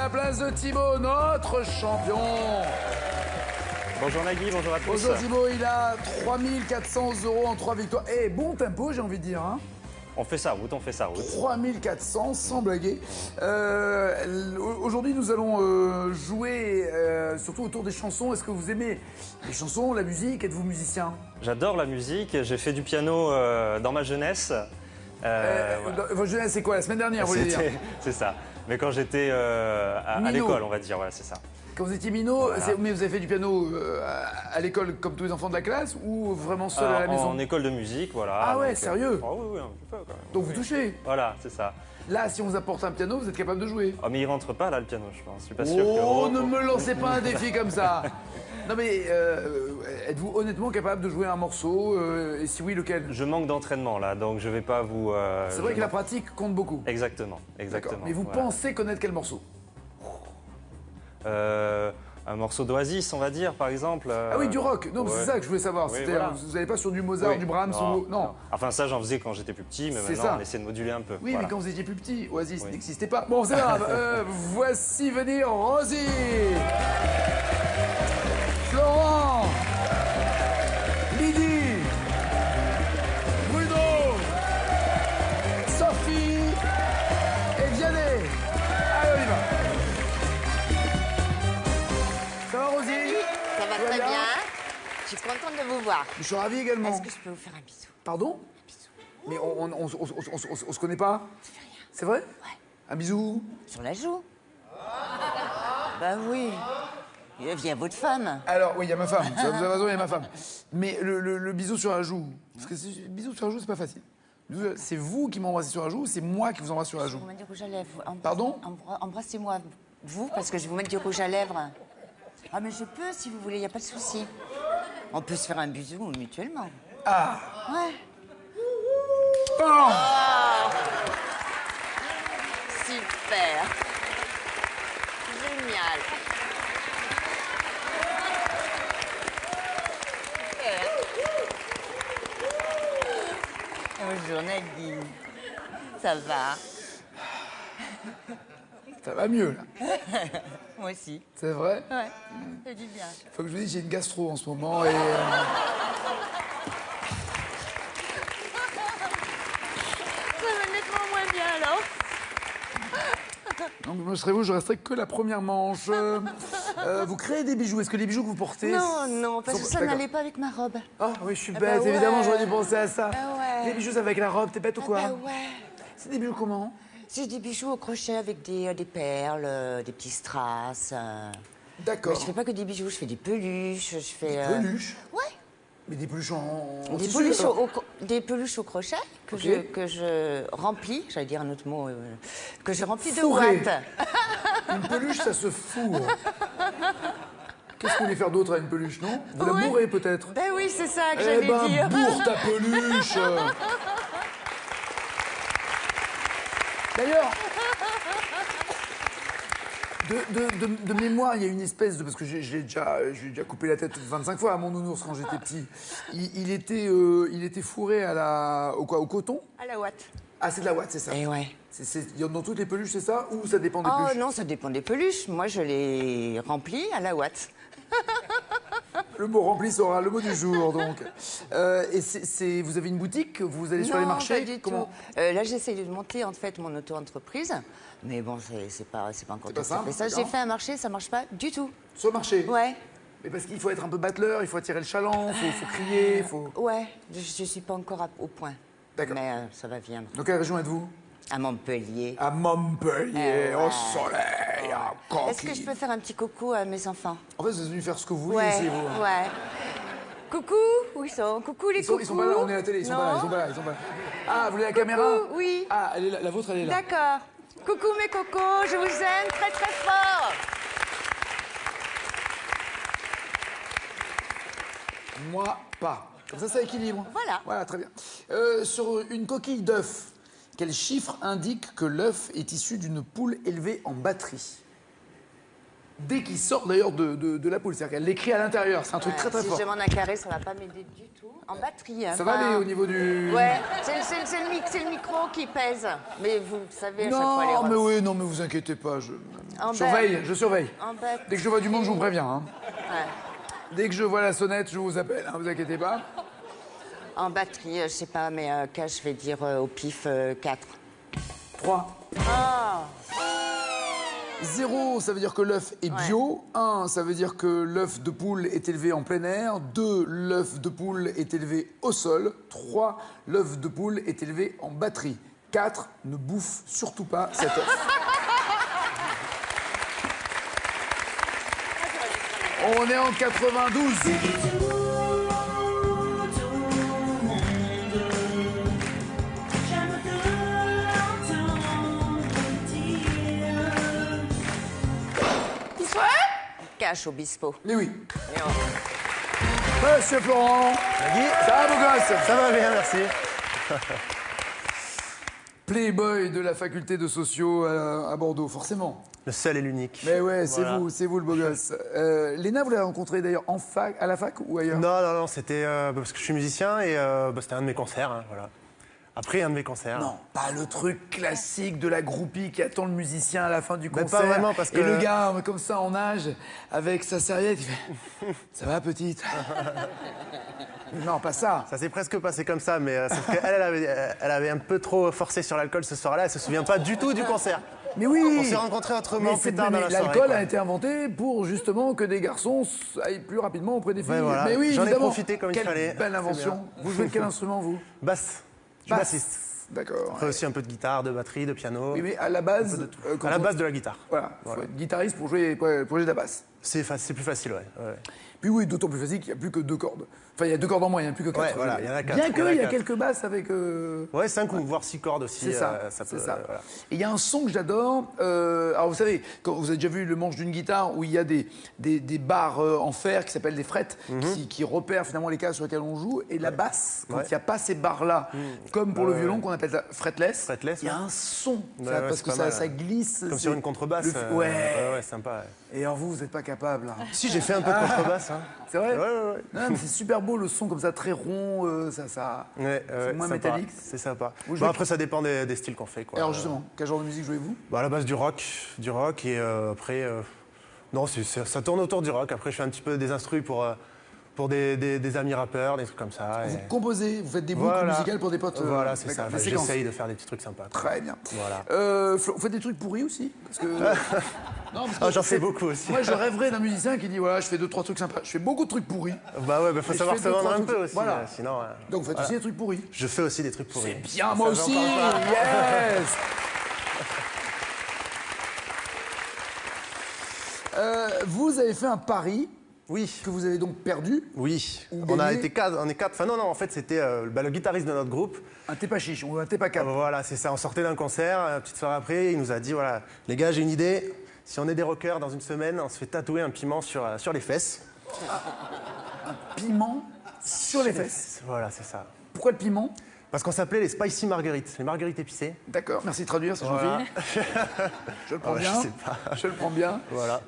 la place de Thibaut, notre champion. Bonjour Nagui, bonjour à tous. Bonjour Thibaut, il a 3400 € en 3 victoires. Eh, bon tempo, j'ai envie de dire. Hein. On fait sa route, on fait sa route. 3400, sans blaguer. Aujourd'hui, nous allons jouer surtout autour des chansons. Est-ce que vous aimez les chansons, la musique? Êtes-vous musicien? J'adore la musique, j'ai fait du piano dans ma jeunesse. Votre jeunesse, c'est quoi? La semaine dernière, vous voulez dire? C'est ça. Mais quand j'étais à l'école, on va dire, voilà, c'est ça. Quand vous étiez minot, Voilà. mais vous avez fait du piano à l'école comme tous les enfants de la classe ou vraiment seul à la maison? En école de musique, voilà. Ah ouais, donc, sérieux? Oh oui, un petit peu quand même. Donc vous touchez? Voilà, c'est ça. Là, si on vous apporte un piano, vous êtes capable de jouer? Oh, mais il rentre pas là, le piano, je pense. Je suis pas sûr que... Oh, ne me lancez pas un défi comme ça. Non mais, êtes-vous honnêtement capable de jouer un morceau? Et si oui, lequel? Je manque d'entraînement là, donc je vais pas vous... C'est vrai que la pratique compte beaucoup. Exactement, exactement. Mais vous pensez connaître quel morceau? Un morceau d'Oasis, on va dire, par exemple. Ah oui, du rock. Non, ouais. c'est ça que je voulais savoir. Oui, C'était, voilà. vous n'allez pas sur du Mozart, Oui. du Brahms ou... Non. Enfin, ça, j'en faisais quand j'étais plus petit, mais C'est maintenant, ça. on essaie de moduler un peu. Oui, Voilà. mais quand vous étiez plus petit, Oasis Oui. n'existait pas. Bon, c'est pas grave. Voici venir Rosie, Florent, Lydie, Bruno, Sophie et Vianney. Allez, on y va. Ça va, Rosie? Ça va Tout va très bien bien. Je suis contente de vous voir. Je suis ravi également. Est-ce que je peux vous faire un bisou? Pardon? Mais on se connaît pas? C'est vrai? Ouais. Un bisou? Sur la joue? Bah oui. Il y a votre femme. Alors, oui, il y a ma femme. Ça, vous avez raison, il y a ma femme. Mais le bisou sur la joue, parce que le bisou sur la joue, c'est pas facile. C'est vous qui m'embrassez sur la joue ou c'est moi qui vous embrasse sur la joue? Vous mettez du rouge à lèvres. Pardon? Embrassez-moi, vous, parce que je vais vous mettre du rouge à lèvres. Ah, mais je peux, si vous voulez, il n'y a pas de souci. On peut se faire un bisou mutuellement. Ah! Ouais. Oh! Super. Génial. Bonjour Nadine. Ça va? Ça va mieux, là. Moi aussi. C'est vrai? Ouais, ça dit bien. Faut que je vous dise, j'ai une gastro en ce moment et... Ça va nettement moins bien alors. Donc, moi, je serais vous, je resterai que la première manche. Vous créez des bijoux. Est-ce que les bijoux que vous portez... Non, non, parce que ça D'accord. n'allait pas avec ma robe. Ah oui, je suis Ah bête, bah ouais. évidemment, j'aurais dû penser à ça. Ah ouais. Les bijoux, ça va avec la robe, t'es bête ou quoi? Ah bah ouais. C'est des bijoux comment? C'est des bijoux au crochet avec des perles, des petits strass. D'accord. Mais je fais pas que des bijoux, je fais des peluches, je fais... Des peluches? Ouais. Mais des peluches en Des tissu, peluches, alors. des peluches au crochet que, Ok. que je remplis, j'allais dire un autre mot, que je remplis de Fourré. ouate. Une peluche, ça se fourre. Qu'est-ce que vous voulez faire d'autre à une peluche, non? Vous la Ouais. bourrez peut-être? Ben oui, c'est ça que Eh j'allais ben, dire. bourre ta peluche. D'ailleurs, de mémoire, il y a une espèce de... Parce que j'ai déjà coupé la tête 25 fois à mon nounours quand j'étais petit. Il était fourré au coton? À la ouate. Ah, c'est de la ouate, c'est ça. Eh ouais. Dans toutes les peluches, c'est ça? Ou ça dépend des Oh peluches? non, ça dépend des peluches. Moi, je les remplis à la ouate. Le mot rempli sera le mot du jour, donc. Et vous avez une boutique? Vous allez sur les marchés? Pas du Comment? tout. Là, j'essaie de monter en fait mon auto-entreprise, mais bon, c'est pas encore pas tout à simple, fait ça. J'ai d'accord. fait un marché, ça marche pas du tout. Sur le marché? Ouais, Mais parce qu'il faut être un peu battleur, il faut attirer le chaland, faut crier, faut... ouais, je suis pas encore au point. D'accord. Mais ça va venir. Dans quelle région êtes-vous? À Montpellier. À Montpellier, Eh au ouais. soleil, à coquille. Est-ce que je peux faire un petit coucou à mes enfants? En fait, vous êtes venu faire ce que vous voulez, Ouais, c'est vous. ouais. Coucou, où ils sont? Coucou les Ils sont pas là, on est à la télé, ils sont pas là, Non. ils sont pas là, ils sont pas là. Ah, vous voulez la caméra? Oui. Ah, elle est là, la vôtre, elle est là. D'accord. Coucou mes cocos, je vous aime très très fort. Moi, pas. Comme ça équilibre. Voilà. Voilà, très bien. Sur une coquille d'œuf, quel chiffre indique que l'œuf est issu d'une poule élevée en batterie? dès qu'il sort d'ailleurs de la poule. C'est-à-dire qu'elle l'écrit à l'intérieur. C'est un truc très très si fort. je demande un carré, ça va pas m'aider du tout. En batterie, hein. Ça va aller au niveau du... Ouais, c'est le micro qui pèse. Mais vous savez à chaque fois les Non, mais rôles. oui, non, mais vous inquiétez pas. Je En surveille, je surveille. En batterie. Dès que je vois du monde, je vous préviens. Hein. Ouais. Dès que je vois la sonnette, je vous appelle. Hein, vous inquiétez pas. En batterie, je sais pas, mais je vais dire au pif 4. 3. Ah 0, ça veut dire que l'œuf est bio. 1, ça veut dire que l'œuf de poule est élevé en plein air. 2, l'œuf de poule est élevé au sol. 3, l'œuf de poule est élevé en batterie. 4, ne bouffe surtout pas cet œuf. On est en 92. Cache au bispo. Mais oui. Et on- Monsieur Florent. Guy, Ça va, beau gosse? ça va bien, merci. Playboy de la faculté de sociaux à Bordeaux, forcément. Le seul et l'unique. Mais ouais, Voilà. c'est vous le beau gosse. Léna, vous l'avez rencontré d'ailleurs à la fac ou ailleurs? Non, c'était parce que je suis musicien et c'était un de mes concerts, hein, voilà. Après, un de mes concerts. Non, pas le truc classique de la groupie qui attend le musicien à la fin du Mais concert. pas vraiment, parce que- Et le gars, comme ça, en âge, avec sa serviette, il fait « Ça va, petite ?» Non, pas ça. Ça s'est presque passé comme ça, mais sauf qu'elle, elle avait un peu trop forcé sur l'alcool ce soir-là. Elle se souvient pas du tout du concert. Mais oui. On s'est rencontrés autrement Mais plus tard dans la soirée. l'alcool quoi. a été inventé pour justement que des garçons aillent plus rapidement auprès des filles. Ouais, voilà. Mais oui, J'en ai évidemment. profité comme il Quelle fallait. belle C'est invention. Vous jouez de quel instrument, vous? Basse. Je suis Basse. bassiste. D'accord. Après aussi un peu de guitare, de batterie, de piano. Oui, mais à la base, quand À la on- base de la guitare. voilà, faut être guitariste pour jouer de la basse. C'est plus facile, ouais. Ouais. Puis oui, d'autant plus facile qu'il n'y a plus que 2 cordes. Enfin, il y a 2 cordes en moins, il n'y a plus que 4. Ouais, voilà, il y en a quatre. Bien Il y en qu'il a y a quatre. quelques basses avec... Ouais, 5 ou voire 6 cordes aussi. C'est ça, peut, c'est ça. voilà. Et il y a un son que j'adore. Alors, vous savez, quand vous avez déjà vu le manche d'une guitare où il y a des barres en fer qui s'appellent des frettes, qui repèrent finalement les cases sur lesquelles on joue. Et la basse, quand il Ouais. n'y a pas ces barres-là, comme pour le violon, qu'on appelle ça fretless, Fretless, il y a ouais. un son. Ouais, ça, ouais, parce c'est que pas ça, mal. ça glisse. Comme c'est- sur une contrebasse. Ouais. Ouais, sympa. Ouais. Et alors vous n'êtes pas capable. Hein. Si, j'ai fait un peu de contrebasse. Hein. C'est vrai? Ouais. Non, mais c'est super beau le son comme ça, très rond. Ça... Ouais, C'est moins sympa. métallique. C'est sympa. Vous Bon, jouez- après, ça dépend des styles qu'on fait. Quoi. Alors justement, quel genre de musique jouez-vous? Bah, à la base, du rock et après. Non, ça tourne autour du rock. Après, je fais un petit peu des instrus pour des amis rappeurs, des trucs comme ça. Vous et- composez, vous faites des boucles Voilà. musicales pour des potes. Voilà, c'est ça. d'accord, Enfin, des séquences. j'essaye de faire des petits trucs sympas. quoi. Très bien. Voilà. Vous faites des trucs pourris aussi parce que... Non, parce que Ah, j'en fais c'est- beaucoup aussi. Moi, je rêverais d'un musicien qui dit voilà, je fais 2-3 trucs sympas. Je fais beaucoup de trucs pourris. Bah ouais, faut Et je savoir fais se deux, vendre trois un peu trucs. aussi. Voilà. Sinon, Donc, vous faites aussi des trucs pourris. je fais aussi des trucs pourris. Bien, Ça, moi j'en aussi. parle pas. Yes. Vous avez fait un pari Oui. que vous avez donc perdu. Oui, Ou on a gagner. été 4, on est 4. Enfin non, en fait c'était le guitariste de notre groupe. Un thé pas chiche, ou un thé pas cap. Voilà, c'est ça, on sortait d'un concert, une petite soirée après, il nous a dit, voilà, les gars, j'ai une idée, si on est des rockers, dans une semaine, on se fait tatouer un piment sur les fesses. Piment sur les fesses. Voilà, c'est ça. Pourquoi le piment? Parce qu'on s'appelait les Spicy Marguerites, les marguerites épicées. D'accord, merci de traduire, c'est Voilà. gentil. Je le prends Ah ouais, bien. je sais pas. Je le prends bien. Voilà.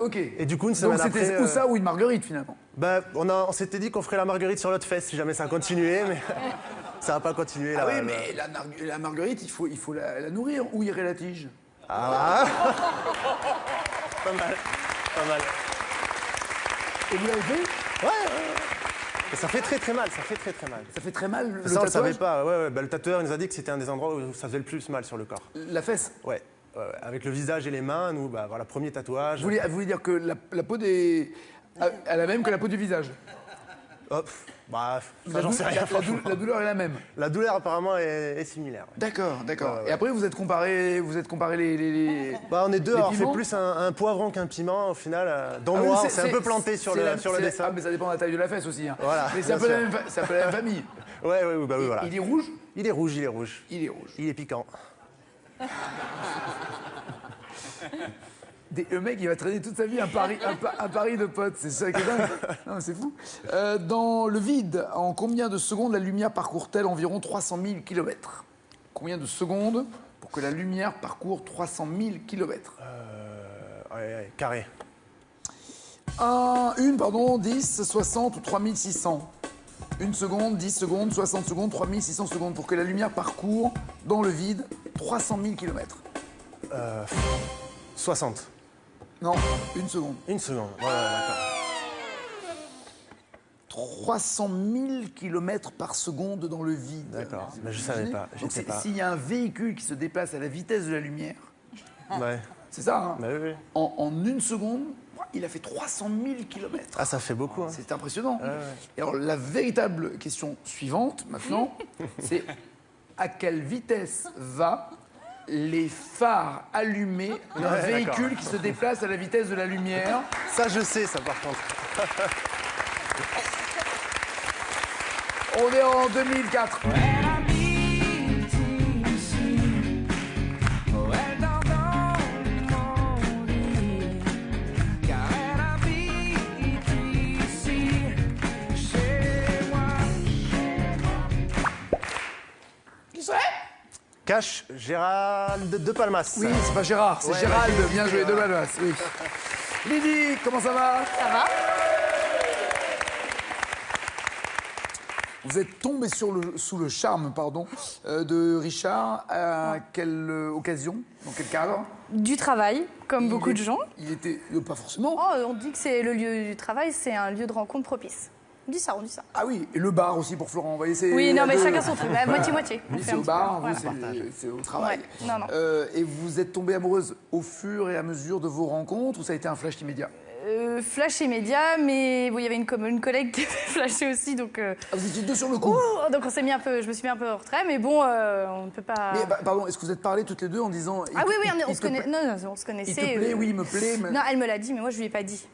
Ok. Et du coup, une Donc semaine c'était après, ou ça ou une marguerite finalement. Bah, on s'était dit qu'on ferait la marguerite sur l'autre fesse si jamais ça continuait, mais ça n'a pas continué. Ah là, oui, là. mais la marguerite, il faut la nourrir. Où irait la tige? Ah, pas mal, pas mal. Et vous l'avez fait? Et ça fait très mal, ça fait très mal. Ça fait très mal le Ça, on le savait tatouage. pas. Ouais, bah, le tatoueur il nous a dit que c'était un des endroits où ça faisait le plus mal sur le corps. La fesse. Ouais. Avec le visage et les mains, nous, bah, voilà, premier tatouage. Vous voulez dire que la peau des... Elle a la même que la peau du visage. Hop, bah, ça, j'en sais rien. franchement. La douleur est la même. La douleur, apparemment, est similaire. ouais. D'accord. Ouais. Et après, vous êtes comparé les... Bah, on est deux, Les alors on fait piments plus un poivron qu'un piment, au final. Dont Ah oui, moi, c'est un peu planté sur le dessin. Ah, mais ça dépend de la taille de la fesse aussi. Hein. Voilà, Mais c'est un bien peu sûr. c'est un peu la même famille. Ouais, bah oui, voilà. Il est rouge? Il est rouge, il est rouge. Il est rouge. Il est piquant. Le mec, il va traîner toute sa vie un pari de potes. C'est ça qui est dingue. Non, mais c'est fou. Dans le vide, en combien de secondes la lumière parcourt-elle environ 300 000 km? Combien de secondes pour que la lumière parcourt 300 000 km? Ouais, carré. 10, 60 ou 3600. 1 seconde, 10 secondes, 60 secondes, 3600 secondes pour que la lumière parcourt dans le vide 300 000 km. 60. Non, 1 seconde. 1 seconde. Ouais, d'accord. 300 000 km par seconde dans le vide. D'accord, Vous mais je imaginez savais pas, je Donc sais pas. s'il y a un véhicule qui se déplace à la vitesse de la lumière, Ouais. c'est ça, hein Bah oui. en 1 seconde, il a fait 300 000 km. Ah, ça fait beaucoup. Hein. C'est impressionnant. Ouais. Et alors, la véritable question suivante, maintenant, c'est à quelle vitesse va les phares allumés d'un Ouais, véhicule d'accord. qui se déplace à la vitesse de la lumière? Ça, je sais, ça, par contre. On est en 2004. Qui c'est? Cash, Gérald de Palmas. Oui, c'est pas Gérard, c'est Ouais, Gérald. ouais, Bien joué, de Balmas. Oui. Lydie, comment ça va? Ça va? Vous êtes tombé sous le charme de Richard. À quelle occasion? Dans quel cadre? Du travail, comme beaucoup de gens. Il était. Pas forcément. Oh, on dit que c'est le lieu du travail, c'est un lieu de rencontre propice. On dit ça, on dit ça. Ah oui, et le bar aussi pour Florent. Vous voyez, c'est. Oui, non, mais deux- chacun son truc. Moitié-moitié. On Lui, fait c'est un au petit bar, peu. vous, Voilà. c'est au travail. Ouais, non, non. Et vous êtes tombée amoureuse au fur et à mesure de vos rencontres ou ça a été un flash immédiat? Flash immédiat, mais bon, il y avait une collègue qui était flashée aussi, donc. Ah, vous étiez deux sur le coup. Donc on s'est mis un peu, je me suis mis un peu en retrait, mais bon, on ne peut pas. Mais pardon, est-ce que vous êtes parlé toutes les deux en disant. Ah oui, oui, on il se te connaît. plaît- Non, non, on se connaissait. Il te plaît, oui, il me plaît. Mais... Non, elle me l'a dit, mais moi je lui ai pas dit.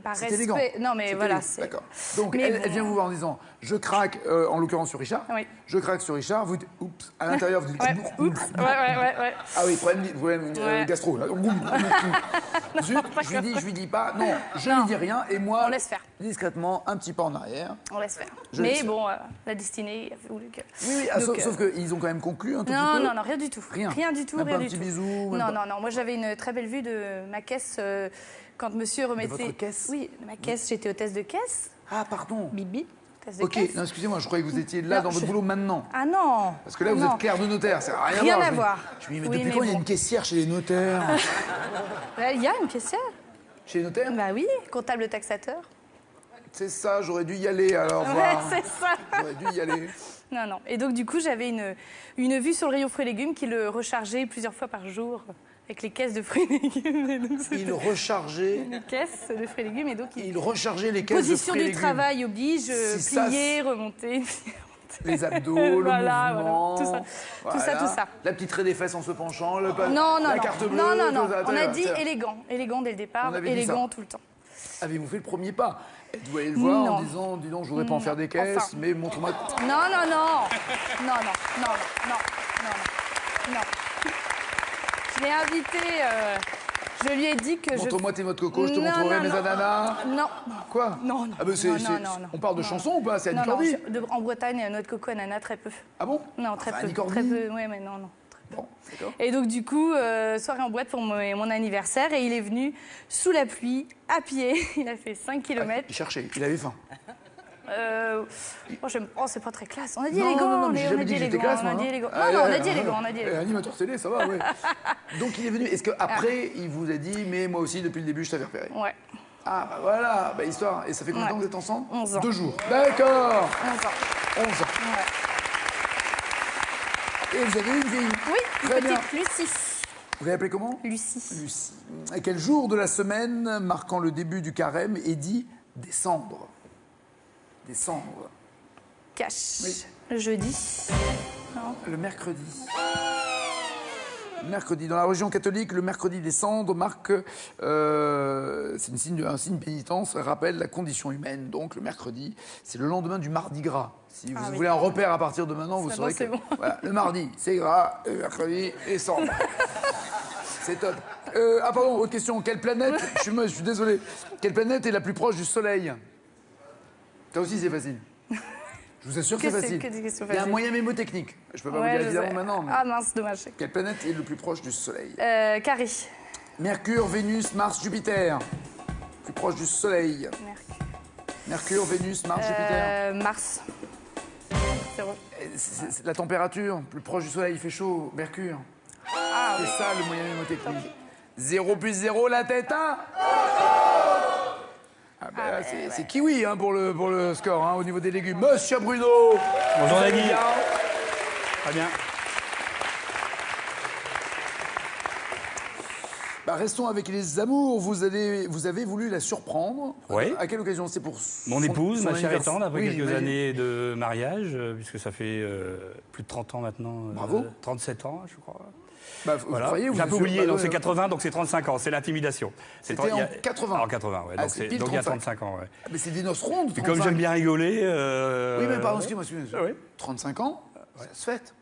Par C'est respect. élégant. Non, mais C'est voilà, élégant. c'est. D'accord. Donc, Mais elle bon. vient vous voir en disant je craque, en l'occurrence sur Richard. Oui. Je craque sur Richard. Vous dites oups. À l'intérieur, vous dites Ouais, oups. Ouais. Ah oui, problème Ouais. gastro. Là. Zut, je lui dis pas. Non, je lui dis rien. Et moi, On laisse faire. discrètement, un petit pas en arrière. On laisse faire. Je Mais laisse bon, la destinée a voulu que. Oui, Donc, sauf qu'ils ont quand même conclu un tout Non, petit peu. non, rien du tout. Rien. du tout, Même rien pas un du petit tout. bisou, même Non, pas- non, non. Moi, j'avais une très belle vue de ma caisse quand monsieur remettait. votre caisse? Oui, de ma caisse. J'étais hôtesse de caisse. Ah, pardon. Bibi, hôtesse de Ok, caisse. non, excusez-moi, je croyais que vous étiez là Non, dans votre boulot maintenant. Ah non. Parce que là, vous Non. êtes clerc de notaire, ça n'a rien, Rien à à voir. Je me dis, mais Oui, depuis mais quand il y a bon. une caissière chez les notaires? Il y a une caissière. Chez les notaires? Bah oui, comptable taxateur. C'est ça, j'aurais dû y aller alors. Ouais, voir. c'est ça. J'aurais dû y aller. Non, non. Et donc, du coup, j'avais une vue sur le rayon fruits et légumes qui le rechargeait plusieurs fois par jour avec les caisses de fruits et légumes. Et donc, c'était Il rechargeait, une caisse de fruits et légumes. Et donc, il rechargeait les caisses de position fruits et du légumes. travail oblige, Si ça, plier, remonter. Les abdos, le Voilà, mouvement. voilà, tout ça, tout ça. La petite raie des fesses en se penchant, Non, la non, carte non. bleue. Non, non, non. tout ça, On a tout dit ça. élégant. Élégant dès le départ. On avait dit Élégant ça. tout le temps. Avez-vous fait le premier pas? Elle doit aller le voir Non. en disant, dis donc, je voudrais pas en faire des caisses, Enfin. mais montre-moi. Non, non, non. Non, non, non, non, non, non. Je l'ai invité. Je lui ai dit que je. Montre-moi tes noix de coco, je te Non, montrerai non, mes non. ananas. Non. Quoi? Non, non. Ah ben Non, non, non, on parle de non, chansons ou pas? C'est Annie Non, non, Cordy. en Bretagne, noix de coco, ananas, très peu. Ah bon? Non, très Enfin, peu. Annie Cordy. Très peu. Oui, mais non, non. Bon, d'accord. Et donc, du coup, soirée en boîte pour mon anniversaire. Et il est venu sous la pluie, à pied. Il a fait 5 km. Il cherchait, il avait faim. C'est pas très classe. On a dit Non, élégant. non, non, mais j'ai on jamais a dit dit que j'étais élégant. classe, On a moi, dit hein. élégant. Ah, Non, non, on a ah, dit ah, élégant. On a dit élégant. Animateur télé, ça va, ouais. Donc il est venu. Est-ce qu'après, il vous a dit, mais moi aussi, depuis le début, je t'avais repéré? Ouais. Ah, bah voilà, bah, histoire. Et ça fait combien de temps que vous êtes ensemble? 11 ans. 2 jours. D'accord. 11 ans. 11 ans. Ouais. Et vous avez une fille? Oui, Très bien. petite Lucie. Vous l'avez appelée comment? Lucie. Lucie. Et quel jour de la semaine, marquant le début du carême, est dit décembre? Décembre. Cache. Oui. Jeudi. Non. Le mercredi. Mercredi. Dans la religion catholique, le mercredi des cendres marque, c'est un signe de pénitence, rappelle la condition humaine. Donc le mercredi, c'est le lendemain du mardi gras. Si vous oui. voulez un repère à partir de maintenant, vous Ça, saurez non, c'est que bon. voilà, le mardi, c'est gras, le mercredi, et cendres. C'est top. Ah pardon, autre question. Quelle planète, je suis désolé, quelle planète est la plus proche du Soleil? Ça aussi, c'est facile. Je vous assure que c'est facile. Que des questions Il y a un faciles. moyen mémotechnique. Je peux pas Ouais, vous dire je évidemment sais. maintenant. Mais... Ah mince, dommage. Quelle planète est le plus proche du Soleil? Carré. Mercure, Vénus, Mars, Jupiter. Plus proche du Soleil. Mercure, Vénus, Mars, Jupiter. Mars. Zéro. C'est la température, plus proche du Soleil, il fait chaud. Mercure. Ah C'est oui. ça le moyen mnémotechnique. 0 plus 0, la tête à... Ah ben là, c'est kiwi hein, pour le score hein, au niveau des légumes. Monsieur Bruno. Bonjour vous allez Nagui. bien Très bien. Bah, restons avec les amours. Vous avez voulu la surprendre. Oui. À quelle occasion? C'est pour Mon épouse, ma chère et tendre, après Oui, quelques mais- années de mariage, puisque ça fait plus de 30 ans maintenant. Bravo. 37 ans, je crois. Bah, vous Voilà. croyez, vous J'ai un peu êtes- oublié, bah, donc ouais, c'est 80, donc c'est 35 ans, c'est l'intimidation. C'est C'était il y a- en 80. En 80, ouais. Ah, Donc, c'est c'est- pile donc il y a 35. 35 ans, ouais. Mais c'est des noces rondes. Puis comme 35. j'aime bien rigoler. Oui, mais pardon, excusez-moi. Oui. 35 ans, ça se fête.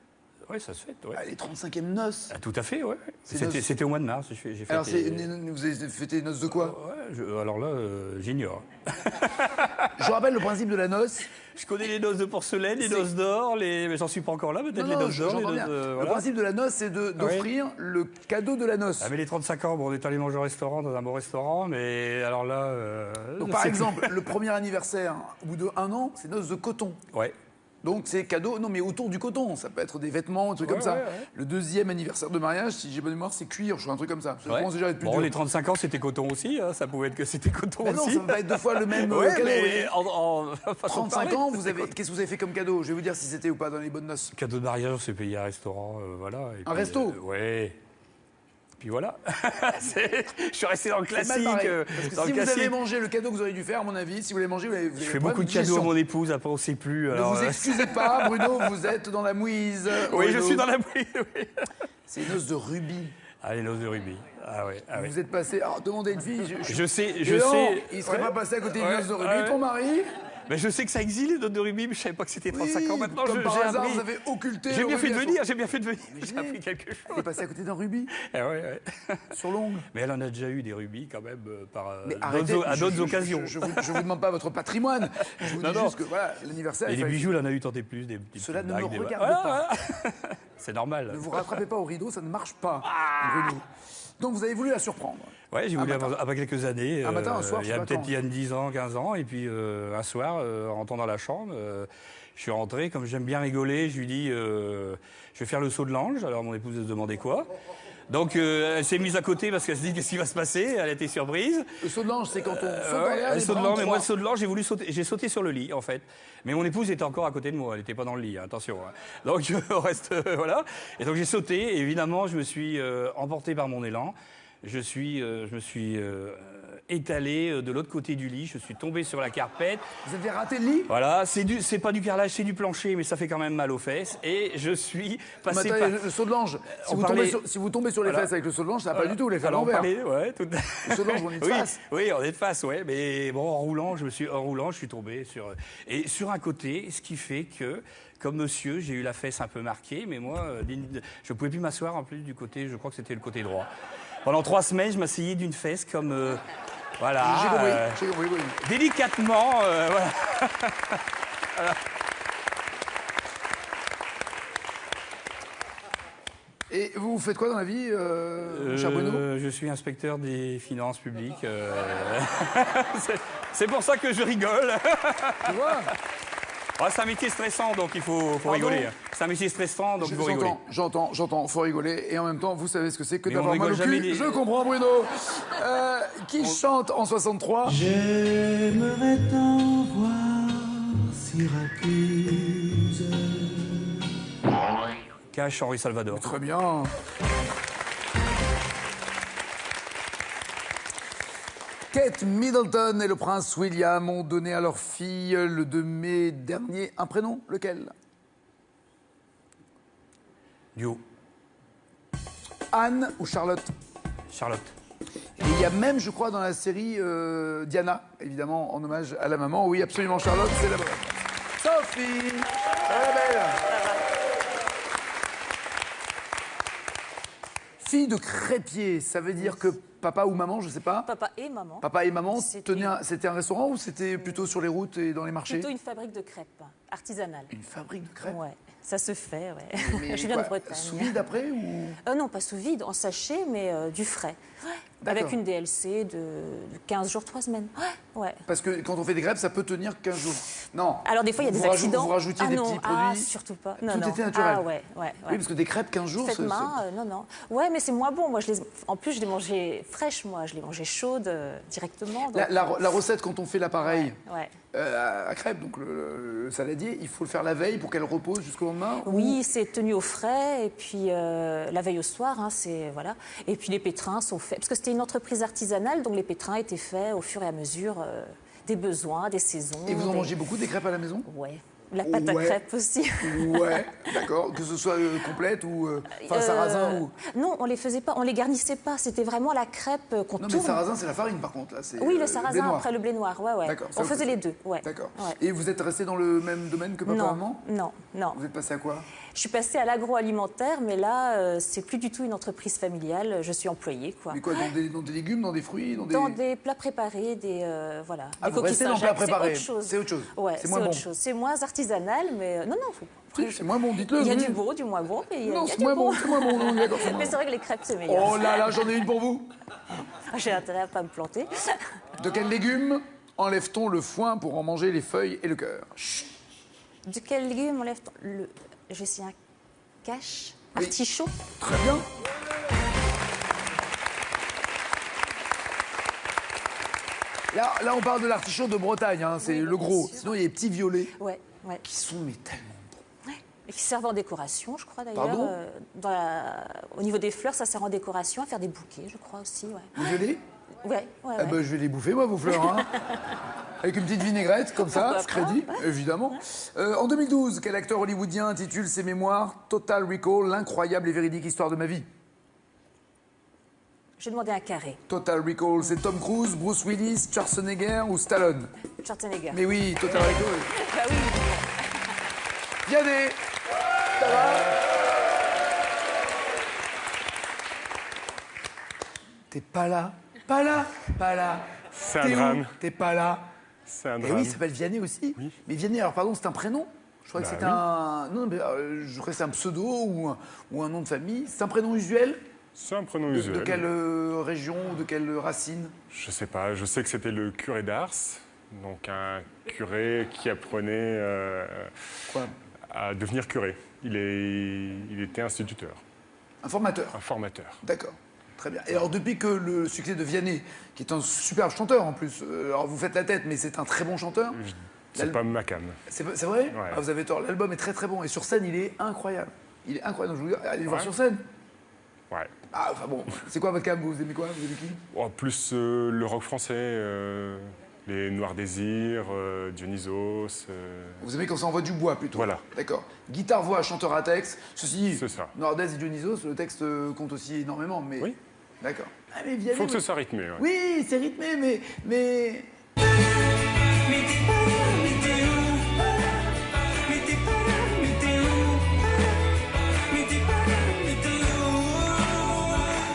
Oui, ça se fait, ouais. Ah, les 35e noces. Ah, tout à fait, ouais. C'est noces. C'était au mois de mars, j'ai fêté. Alors, vous avez fêté les noces de quoi? Ouais, alors là, j'ignore. Je vous rappelle le principe de la noce. Je connais les noces de porcelaine, les noces d'or, mais j'en suis pas encore là, peut-être Non, les non, noces d'or. j'entends les bien. noces, Le voilà. principe de la noce, c'est d'offrir le cadeau de la noce. Ah mais les 35 ans, bon, on est allé manger au restaurant, dans un bon restaurant, mais alors là... Donc, je par sais exemple, le premier anniversaire, au bout de 1 an, c'est noces de coton. plus. Ouais. Donc c'est cadeau, non mais autour du coton, ça peut être des vêtements, un truc comme ça. ouais. Le deuxième anniversaire de mariage, si j'ai bonne mémoire, c'est cuir, je crois, un truc comme ça. Ça commence déjà à être plus Bon, dur. les 35 ans, c'était coton aussi, hein, ça pouvait être que c'était coton Mais non, aussi. ça ne va pas être 2 fois le même Ouais, cadeau. mais voyez. en façon de 35 parler, ans, c'était qu'est-ce que vous avez fait comme cadeau? Je vais vous dire si c'était ou pas dans les bonnes noces. cadeau de mariage, on s'est payé un restaurant, voilà. Et Un resto ouais. Puis voilà. Je suis resté dans le C'est mal classique. barré. Parce que dans si le vous classique. avez mangé le cadeau que vous auriez dû faire, à mon avis, si vous l'avez mangé, vous avez Je fais beaucoup de cadeaux à mon épouse, après on sait plus. Ne alors, vous excusez pas, Bruno, vous êtes dans la mouise. Oui, je Bruno. suis dans la bouille. Oui. C'est une noce de rubis. Ah, les noces de rubis. Ah ouais. Ah, ouais. Vous êtes passé. Alors, demandez à une fille. Je sais, Et je non, sais. Il serait Ouais. pas passé à côté d'une Ouais, noce de rubis. ouais. Ton mari. Mais je sais que ça existe les notes de rubis, mais je savais pas que c'était 35 ans. Maintenant, comme par j'ai hasard, appris. vous avez occulté. J'ai le bien fait de rubis à venir, j'ai bien fait de venir. J'ai Imaginez. appris quelque Vous êtes chose. passé à côté d'un rubis Ah ouais, ouais. sur l'ongle. Mais elle en a déjà eu des rubis quand même Mais arrêtez, à d'autres occasions. Je vous demande pas votre patrimoine. Je vous Non, dis non. juste que voilà, l'anniversaire. Et il les fallait- bijoux, elle en a eu tant et plus. Des Cela petites ne me bagues, des- regarde Voilà, pas. voilà. C'est normal. Ne vous rattrapez pas au rideau, ça ne marche pas, Bruno. Donc vous avez voulu la surprendre. Ouais, j'ai Un voulu matin. après quelques années. Un matin, un soir, il je y a sais pas peut-être quand. il y a 10 ans, 15 ans. Et puis un soir, en rentrant dans la chambre, je suis rentré. Comme j'aime bien rigoler, je lui dis je vais faire le saut de l'ange. Alors mon épouse se demandait quoi. Donc elle s'est mise à côté parce qu'elle se dit qu'est-ce qui va se passer. Elle était surprise. Le saut de l'ange, c'est quand on saute dans l'air. le les saut de bras en l'ange, mais moi le croix. saut de l'ange, j'ai sauté sur le lit en fait. Mais mon épouse était encore à côté de moi, elle n'était pas dans le lit, hein, attention. Hein. Donc on reste voilà. Et donc j'ai sauté. Et évidemment, je me suis emporté par mon élan. Je me suis étalé de l'autre côté du lit. Je suis tombé sur la carpette. Vous avez raté le lit. Voilà, c'est pas du carrelage, c'est du plancher, mais ça fait quand même mal aux fesses. Et je suis Mais passé attendez, par. le saut de l'ange, On parlait- si vous tombez sur les Voilà. fesses avec le saut de l'ange, ça va pas du tout, les fesses à Alors, on l'envers. parlait- ouais, tout... Le saut de l'ange, on est de oui, face. oui, on est de face, ouais. Mais bon, en roulant, je suis tombé sur un côté, ce qui fait que, comme monsieur, j'ai eu la fesse un peu marquée, mais moi, je pouvais plus m'asseoir en plus du côté, je crois que c'était le côté droit. Pendant 3 semaines, je m'asseyais d'une fesse comme, voilà. J'ai compris, oui. Délicatement, voilà. Et vous faites quoi dans la vie, mon cher Bruno? Je suis inspecteur des finances publiques. C'est pour ça que je rigole. Tu vois. Ah, c'est un métier stressant, donc il faut rigoler. C'est un métier stressant, donc il faut rigoler. J'entends, faut rigoler. Et en même temps, vous savez ce que c'est que Mais d'avoir on mal au rigole jamais cul. des- Je comprends, Bruno. Qui chante en 63? J'aimerais t'en voir Syracuse. Cache Henri Salvador. Très bien. Kate Middleton et le prince William ont donné à leur fille le 2 mai dernier un prénom. Lequel? Duo. Anne ou Charlotte? Charlotte. Et il y a même, je crois, dans la série Diana, évidemment, en hommage à la maman. Oui, absolument, Charlotte, c'est la bonne. Sophie, la belle. Fille de crépier, ça veut dire que papa ou maman, je sais pas. Papa et maman. Papa et maman C'était- c'était un restaurant ou c'était plutôt sur les routes et dans les marchés? Plutôt une fabrique de crêpes artisanale. Une fabrique de crêpes. Ouais, ça se fait, ouais. Mais Je viens de quoi, Bretagne. sous vide après ou... Non, pas sous vide, en sachet, mais du frais. D'accord. Avec une DLC de 15 jours, 3 semaines. Ouais. Parce que quand on fait des crêpes, ça peut tenir 15 jours. Non. Alors des fois, il y a des Vous accidents. Vous rajoutiez des non, petits ah, produits. surtout pas. Tout Non, non. était naturel. Ah ouais. Oui, parce que des crêpes 15 jours, Faites c'est... main, non, non. Ouais, mais c'est moins bon. Moi, en plus, je les mangeais fraîches, moi. Je les mangeais chaudes directement. donc- La recette, quand on fait l'appareil Ouais. à crêpes, donc le saladier, il faut le faire la veille pour qu'elle repose jusqu'au lendemain? Oui, c'est tenu au frais et puis la veille au soir, hein, c'est voilà. Et puis les pétrins sont faits parce que c'était une entreprise artisanale, donc les pétrins étaient faits au fur et à mesure des besoins, des saisons. Et vous en des- mangez beaucoup des crêpes à la maison? Ouais. La pâte à Ouais. crêpes aussi. Ouais, d'accord. Que ce soit complète ou... Enfin, sarrasin ou... Non, on les faisait pas, on les garnissait pas. C'était vraiment la crêpe qu'on Non, mais tourne. sarrasin, c'est la farine, par contre. Là, c'est, Oui, le le blé sarrasin noir. après le blé noir, ouais. D'accord, ça, On vous faisait faites- les deux, ouais. D'accord. Ouais. Et vous êtes resté dans le même domaine que papa et maman? Non, non. Vous êtes passé à quoi? Je suis passée à l'agroalimentaire, mais là, c'est plus du tout une entreprise familiale. Je suis employée, quoi. Mais quoi, dans des légumes, dans des fruits, Dans des plats préparés, voilà. Ah, des vous restez dans le Saint-Jacques, plat préparé. C'est autre chose. C'est autre chose. Ouais, C'est c'est moins autre bon. chose. C'est moins artisanal, mais non, non. Si, c'est moins bon, dites-le. Il y a oui. du bon, du moins bon, mais il y a, Non, il y a c'est du moins bon, bon. c'est moins bon. Non, d'accord, c'est moins Mais bon. c'est vrai que les crêpes, c'est meilleur. Oh là là, j'en ai une pour vous. J'ai intérêt à pas me planter. De quel légume enlève-t-on le foin pour en manger les feuilles et le cœur? De quel légume enlève-t-on je vais essayer un cache. Oui. Artichaut. Très bien. Là, on parle de l'artichaut de Bretagne, hein, c'est Oui, le bien gros. sûr. Sinon, il y a les petits violets Ouais, ouais. qui sont mais tellement... Et qui servent en décoration, je crois d'ailleurs. Pardon Au niveau des fleurs, ça sert en décoration, à faire des bouquets, je crois aussi. Ouais, Les violets? ouais. Ah bah, je vais les bouffer, moi, vos fleurs. Hein. Avec une petite vinaigrette, comme ça, Pourquoi ce crédit, évidemment. En 2012, quel acteur hollywoodien intitule ses mémoires Total Recall, l'incroyable et véridique histoire de ma vie? J'ai demandé un carré. Total Recall, c'est Tom Cruise, Bruce Willis, Schwarzenegger ou Stallone? Schwarzenegger. Mais oui, Total Recall. Bah oui. Vianney, ça va? T'es pas là, pas là, pas là. C'est un T'es où? drame. T'es pas là. C'est un Et drame. oui, il s'appelle Vianney aussi. Mais Vianney, alors pardon, c'est un prénom? Je crois que Bah c'était oui. un. Non, mais je crois que c'est un pseudo ou un nom de famille. C'est un prénom usuel? C'est un prénom De usuel. quelle région ou de quelle racine? Je sais pas, je sais que c'était le curé d'Ars, donc un curé qui apprenait Quoi? à devenir curé. Il était instituteur, Un formateur. un formateur. D'accord. Très bien. Et alors, depuis que le succès de Vianney, qui est un superbe chanteur en plus, alors vous faites la tête, mais c'est un très bon chanteur. C'est pas ma cam. C'est vrai? Ouais. Ah, vous avez tort. L'album est très très bon. Et sur scène, il est incroyable. Il est incroyable. Donc, je vous dis, allez le voir Ouais. sur scène. Ouais. Ah, enfin bon. C'est quoi votre cam? Vous aimez quoi? Vous aimez qui? Oh, plus le rock français, les Noirs Désirs, Dionysos. Vous aimez quand ça envoie du bois plutôt? Voilà. D'accord. Guitare, voix, chanteur à texte. Ceci dit, C'est ça. Nordez et Dionysos, le texte compte aussi énormément. Mais... Oui. D'accord. Ah, mais Il Vianney, faut que ce soit rythmé. Ouais. oui, c'est rythmé, mais...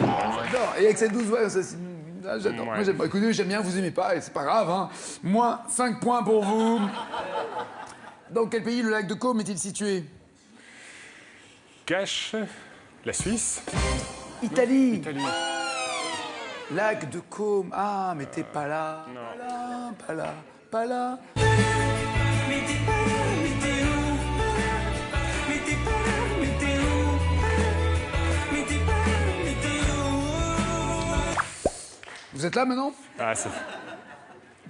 J'adore. Et avec cette douce voix, ça, j'adore. Ouais. Moi, j'aime pas. Écoutez, j'aime bien, vous aimez pas, et c'est pas grave. Hein. Moins 5 points pour vous. Dans quel pays le lac de Côme est-il situé? Cache, la Suisse, Italie. Italie. Lac de Côme. Ah, mais t'es pas là. non. Pas là, pas là, pas là. Vous êtes là maintenant? Ah, c'est...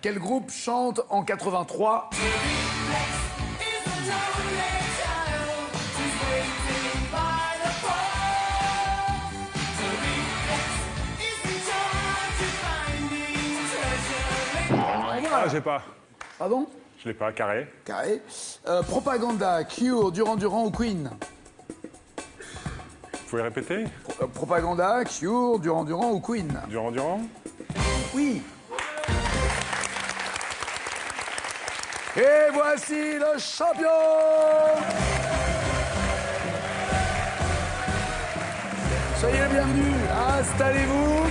Quel groupe chante en 83? Ah, j'ai pas. Pardon? Je l'ai pas, carré. Carré. Propaganda, Cure, Duran Duran ou Queen? Vous pouvez répéter? Propaganda, Cure, Duran Duran ou Queen? Durand Durand? Oui. Et voici le champion! Soyez les bienvenus, installez-vous.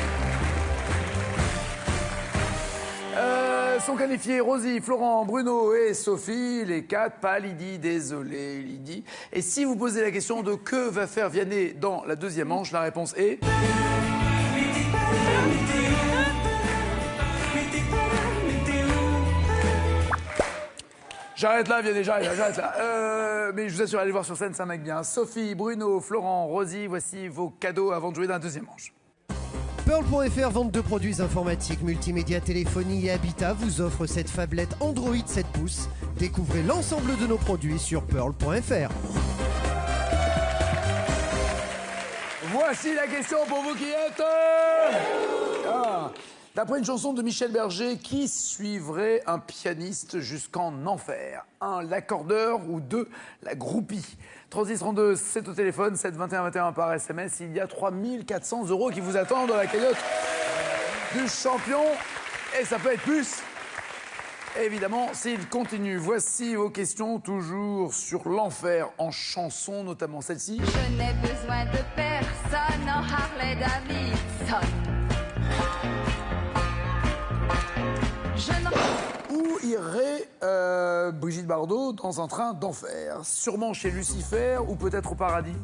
Sont qualifiés Rosie, Florent, Bruno et Sophie. Les 4, pas Lydie, désolé Lydie. Et si vous posez la question de que va faire Vianney dans la deuxième manche, la réponse est... J'arrête là, Vianney, j'arrête là. Mais je vous assure, allez voir sur scène, c'est un mec bien. Sophie, Bruno, Florent, Rosie, voici vos cadeaux avant de jouer dans la deuxième manche. Pearl.fr, vente de produits informatiques, multimédia, téléphonie et habitat, vous offre cette phablette Android 7 pouces. Découvrez l'ensemble de nos produits sur Pearl.fr. Voici la question pour vous qui êtes... D'après une chanson de Michel Berger, qui suivrait un pianiste jusqu'en enfer? 1, l'accordeur ou 2, la groupie? 3632, c'est au téléphone, 7 21 21 par SMS. Il y a 3400 € qui vous attendent dans la cagnotte du champion. Et ça peut être plus. Évidemment, s'il continue. Voici vos questions, toujours sur l'enfer en chanson, notamment celle-ci. Je n'ai besoin de personne en Harley Davidson. Où irait Brigitte Bardot dans un train d'enfer? Sûrement chez Lucifer ou peut-être au paradis?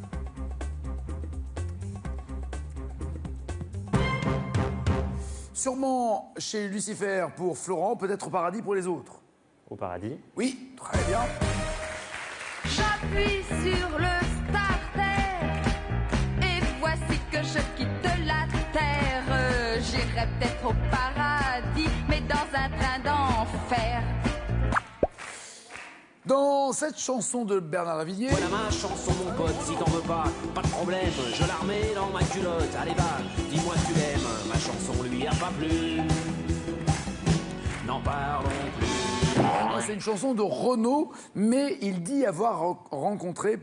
Sûrement chez Lucifer pour Florent, peut-être au paradis pour les autres. Au paradis? Oui, très bien. J'appuie sur le starter et voici que je quitte la terre. J'irai peut-être au paradis, mais dans un train d'enfer. Dans cette chanson de Bernard Lavilliers... Voilà ma chanson mon pote, si t'en veux pas problème, je la remets dans ma culotte. Allez va, dis-moi que tu l'aimes, ma chanson lui a pas plu. N'en parlons plus. C'est une chanson de Renaud, mais il dit avoir rencontré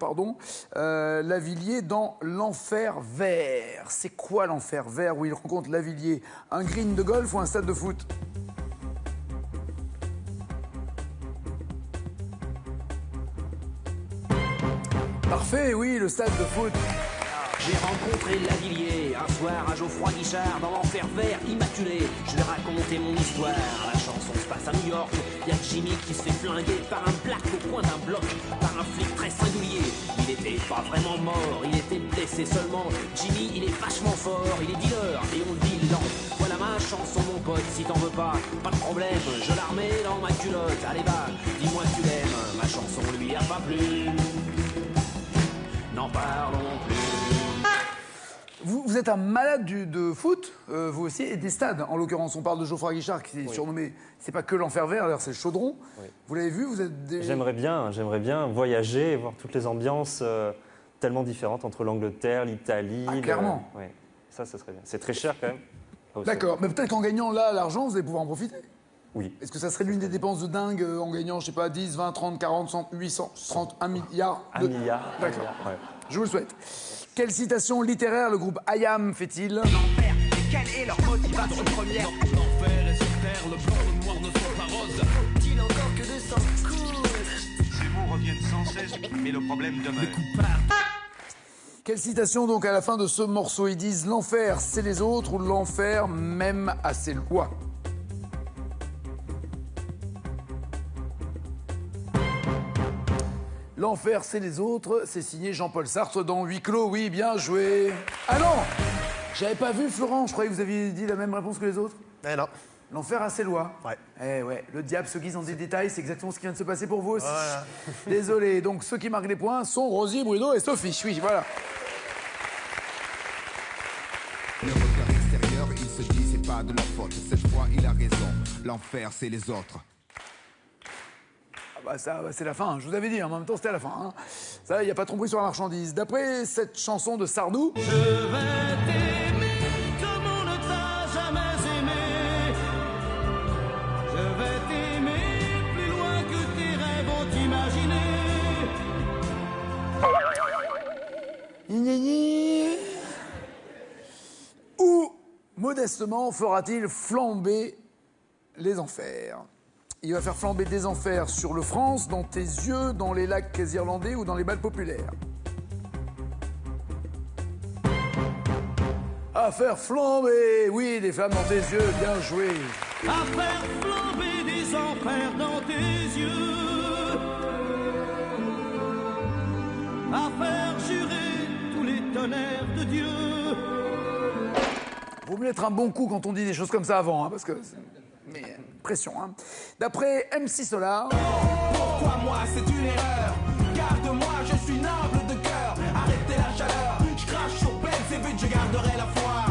Lavilliers dans l'enfer vert. C'est quoi l'enfer vert où il rencontre Lavilliers? Un green de golf ou un stade de foot? Parfait, oui, le stade de foot. J'ai rencontré Lavilliers un soir à Geoffroy Guichard dans l'enfer vert immaculé. Je lui ai raconté mon histoire. La chanson se passe à New York. Il y a Jimmy qui se fait flinguer par un black au coin d'un bloc, par un flic très singulier. Il était pas vraiment mort, il était blessé seulement. Jimmy, il est vachement fort, il est dealer et on le dit lent. Voilà ma chanson mon pote, si t'en veux pas de problème, je la remets dans ma culotte. Allez va, dis-moi que tu l'aimes, ma chanson lui a pas plu. N'en parlons plus. Vous êtes un malade de foot, vous aussi, et des stades. En l'occurrence, on parle de Geoffroy Guichard, qui est surnommé, c'est pas que l'enfer vert, d'ailleurs c'est le chaudron. Oui. Vous l'avez vu, vous êtes des... J'aimerais bien voyager et voir toutes les ambiances tellement différentes entre l'Angleterre, l'Italie. Ah, clairement. Oui, ça serait bien. C'est très cher quand même. D'accord, mais peut-être qu'en gagnant là l'argent, vous allez pouvoir en profiter. Oui. Est-ce que ça serait l'une des dépenses de dingue en gagnant, je sais pas, 10, 20, 30, 40, 100, 800, 30, 1 milliard de... 1 milliard. D'accord. Ouais. Je vous le souhaite. Quelle citation littéraire le groupe IAM fait-il? L'enfer, quelle est leur motivation première? L'enfer est sur terre, le blanc, le noir ne sont pas roses. Dit encore que de sang coule. Ces mots reviennent sans cesse, mais le problème demeure. Quelle citation donc à la fin de ce morceau? Ils disent l'enfer c'est les autres ou l'enfer même à ses lois. L'enfer, c'est les autres, c'est signé Jean-Paul Sartre dans Huis clos. Oui, bien joué. Ah non, j'avais pas vu Florent, je croyais que vous aviez dit la même réponse que les autres. Eh non. L'enfer a ses lois. Ouais. Eh ouais, le diable se guise dans des détails, c'est exactement ce qui vient de se passer pour vous aussi. Voilà. Désolé, donc ceux qui marquent les points sont Rosie, Bruno et Sophie. Oui, voilà. Le regard extérieur, il se dit c'est pas de leur faute. Cette fois, il a raison. L'enfer, c'est les autres. Ça, c'est la fin, je vous avais dit, en même temps c'était à la fin. Hein. Ça, il n'y a pas de tromperie sur la marchandise. D'après cette chanson de Sardou... Je vais t'aimer comme on ne t'a jamais aimé. Je vais t'aimer plus loin que tes rêves ont imaginé. Où, modestement, fera-t-il flamber les enfers? Il va faire flamber des enfers sur le France, dans tes yeux, dans les lacs irlandais ou dans les bals populaires. À faire flamber, oui, les femmes dans tes yeux, bien joué. à faire flamber des enfers dans tes yeux, à faire jurer tous les tonnerres de Dieu. Vaut mieux être un bon coup quand on dit des choses comme ça avant, hein, parce que... Mais pression, hein. D'après MC Solar... Pourquoi moi c'est une erreur? Garde-moi, je suis noble de cœur. Arrêtez la chaleur, je crache sur peine, c'est vite, je garderai la foi.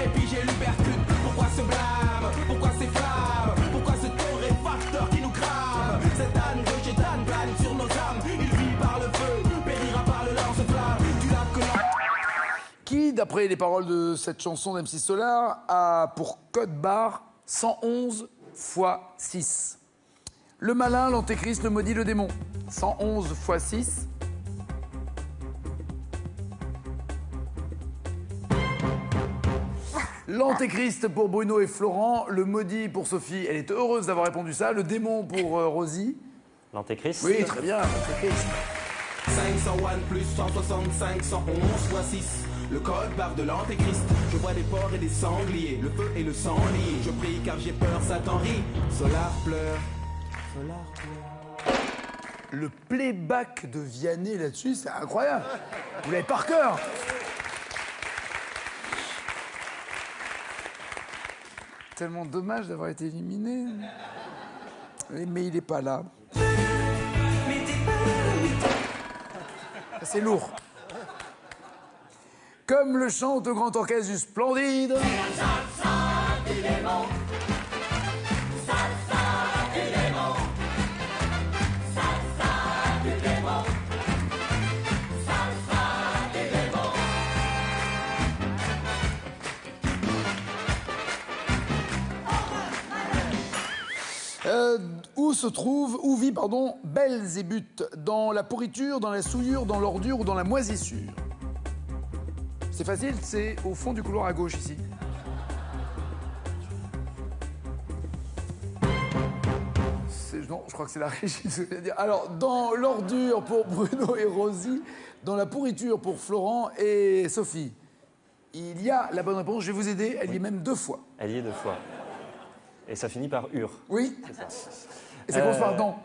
Et puis j'ai l'hypercute, pourquoi ce blâme? Pourquoi ces flammes? Pourquoi ce torréfacteur qui nous crame? Cette âne de chétane plane sur nos âmes. Il vit par le feu, périra par le lance-flamme. Du lac que l'on... Qui, d'après les paroles de cette chanson d'MC Solar, a pour code barre 111 x 6. Le malin, l'antéchrist, le maudit, le démon. 111 x 6. L'antéchrist pour Bruno et Florent, le maudit pour Sophie, elle est heureuse d'avoir répondu ça, le démon pour Rosie. L'antéchrist? Oui, très bien, l'antéchrist. 501 plus 165, 111 x 6. Le code barre de l'antéchrist. Je vois des porcs et des sangliers, le feu et le sang liés. Je prie car j'ai peur, Satan rit. Solar pleure. Solar pleure. Le playback de Vianney là-dessus, c'est incroyable. Vous l'avez par cœur. Tellement dommage d'avoir été éliminé. Mais il n'est pas là. C'est lourd. Comme le chante au grand orchestre du Splendide. Où vit Belzébuth? Dans la pourriture, dans la souillure, dans l'ordure ou dans la moisissure? C'est facile, c'est au fond du couloir à gauche ici. Non, je crois que c'est la régie. Ce que je veux dire. Alors, dans l'ordure pour Bruno et Rosie, dans la pourriture pour Florent et Sophie, il y a la bonne réponse. Je vais vous aider, elle y est même 2 fois. Elle y est 2 fois. Et ça finit par ur. Oui. C'est ça. Et ça commence par dans.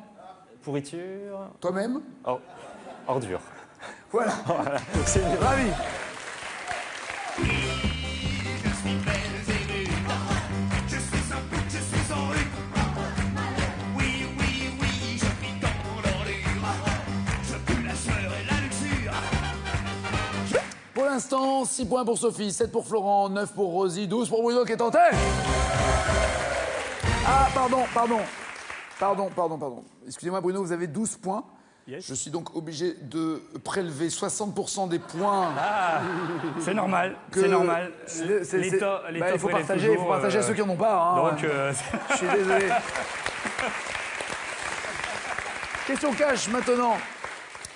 Pourriture. Toi-même. Ordure. Voilà. Voilà. Donc c'est mieux. Ravi. Je suis Belzébuth. Je suis un pute, je suis en rue. Oui, oui, oui, je pique en l'ordure. Je pue la sueur et la luxure. Pour l'instant, 6 points pour Sophie, 7 pour Florent, 9 pour Rosie, 12 pour Bruno qui est en tête. Ah, pardon. Excusez-moi, Bruno, vous avez 12 points. Yes. Je suis donc obligé de prélever 60% des points. Ah, c'est normal, que c'est normal. L'État il faut partager, à ceux qui n'en ont pas. Hein. Donc, je suis désolé. Question cash maintenant.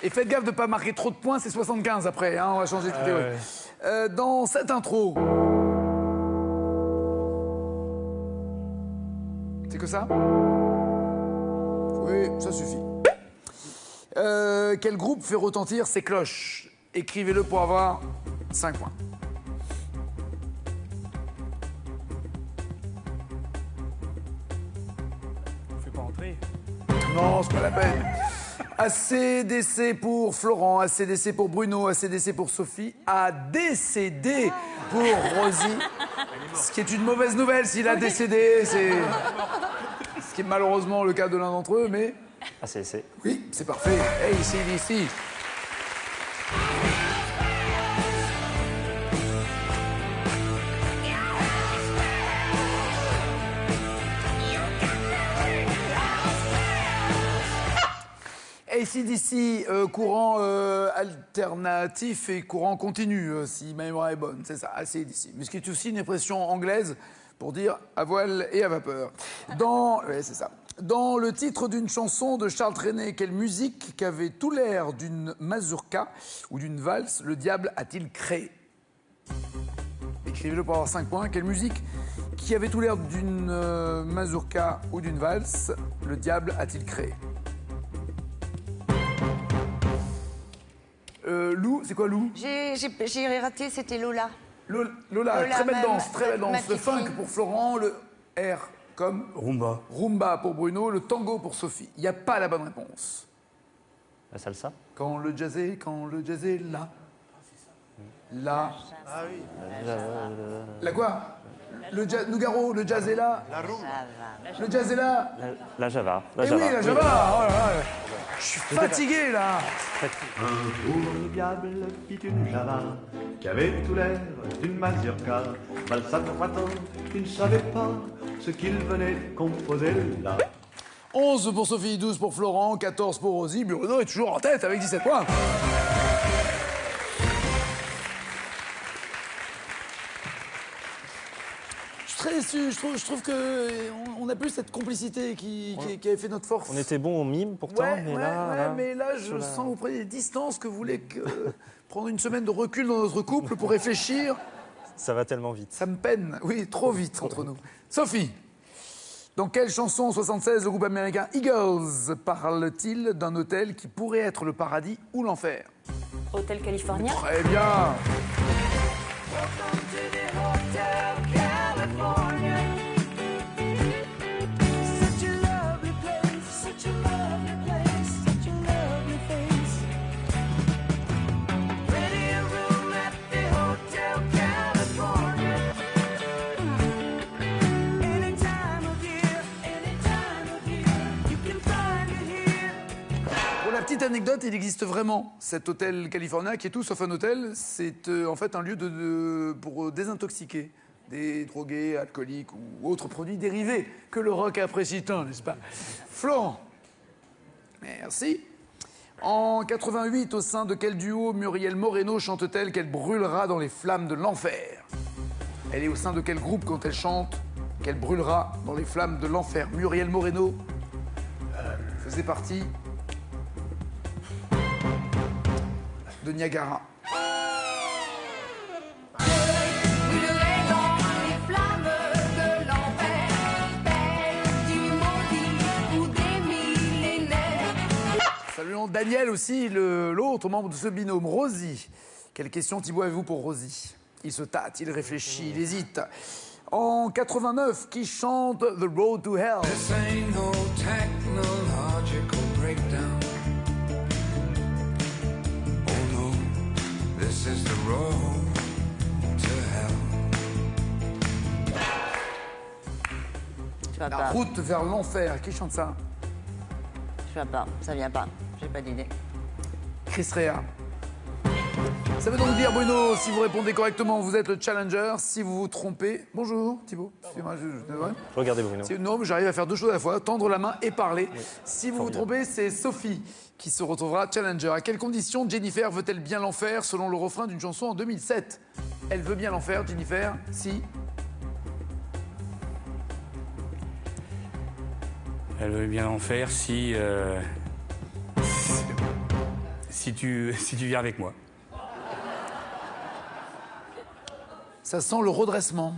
Et faites gaffe de ne pas marquer trop de points, c'est 75 après. Hein, on va changer de théorie. Dans cette intro... C'est que ça? Oui, ça suffit. Quel groupe fait retentir ses cloches? Écrivez-le pour avoir 5 points. Je vais pas entrer. Non, c'est pas la peine. ACDC pour Florent, ACDC pour Bruno, ACDC pour Sophie, ADCD pour Rosie. Ce qui est une mauvaise nouvelle s'il a décédé, c'est... Ce qui est malheureusement le cas de l'un d'entre eux, mais... ACDC. Oui, c'est parfait. Hey, ACDC. AC/DC, courant alternatif et courant continu, si ma mémoire est bonne, c'est ça, AC/DC. Mais ce qui est aussi une expression anglaise pour dire à voile et à vapeur. Ouais, c'est ça. Dans le titre d'une chanson de Charles Trenet, quelle musique qu'avait tout l'air d'une mazurka ou d'une valse le diable a-t-il créé? Écrivez-le pour avoir 5 points. Quelle musique qui avait tout l'air d'une mazurka ou d'une valse le diable a-t-il créé? Lou, c'est quoi Lou? J'ai raté, c'était Lola. Lola, très belle danse, très belle danse. Le funk pour Florent, le R Comme Rumba. Rumba pour Bruno, le tango pour Sophie. Il n'y a pas la bonne réponse. La salsa. Quand le jazz est là. Là. Ah oui. La quoi? Le jazz, Nougaro, le jazz est là. Le jazz est là. La java. Eh oui, la java. Oh là là. Je suis fatigué là. Un jour, le diable fit une java qui avait tout l'air d'une mazurka. Valsato, il ne savait pas ce qu'il venait composer là. 11 pour Sophie, 12 pour Florent, 14 pour Rosie. Bruno est toujours en tête avec 17 points. Je suis très déçu. Je trouve qu'on n'a plus cette complicité qui avait fait notre force. On était bon au mime pourtant, mais là, je sens auprès des distances que vous voulez prendre une semaine de recul dans notre couple pour réfléchir. Ça va tellement vite. Ça me peine. Oui, trop vite entre nous. Sophie. Dans quelle chanson en 76 le groupe américain Eagles parle-t-il d'un hôtel qui pourrait être le paradis ou l'enfer? Hôtel California. Très bien. Petite anecdote, il existe vraiment cet hôtel California qui est tout sauf un hôtel. C'est en fait un lieu pour désintoxiquer des drogués, alcooliques ou autres produits dérivés que le rock apprécie tant, n'est-ce pas? Florent. Merci. En 88, au sein de quel duo Muriel Moreno chante-t-elle qu'elle brûlera dans les flammes de l'enfer? Elle est au sein de quel groupe quand elle chante qu'elle brûlera dans les flammes de l'enfer? Muriel Moreno faisait partie de Niagara. Saluons Daniel aussi, l'autre membre de ce binôme, Rosie. Quelle question, Thibaut, avez-vous pour Rosie? Il se tâte, il réfléchit, il hésite. En 89, qui chante The Road to Hell? This ain't no technological breakdown. This is the road to hell. La route vers l'enfer. Qui chante ça? Je vois pas, ça vient pas. J'ai pas d'idée. Chris Rea. Ça veut donc dire, Bruno, si vous répondez correctement, vous êtes le challenger. Si vous vous trompez... Bonjour, Thibaut. Excusez-moi, Regardez Bruno. Non, mais j'arrive à faire deux choses à la fois, tendre la main et parler. Oui. Si vous vous trompez, c'est Sophie qui se retrouvera challenger. À quelles conditions Jennifer veut-elle bien l'enfer selon le refrain d'une chanson en 2007? Elle veut bien l'enfer, Jennifer, si... Elle veut bien l'enfer si tu viens avec moi. Ça sent le redressement.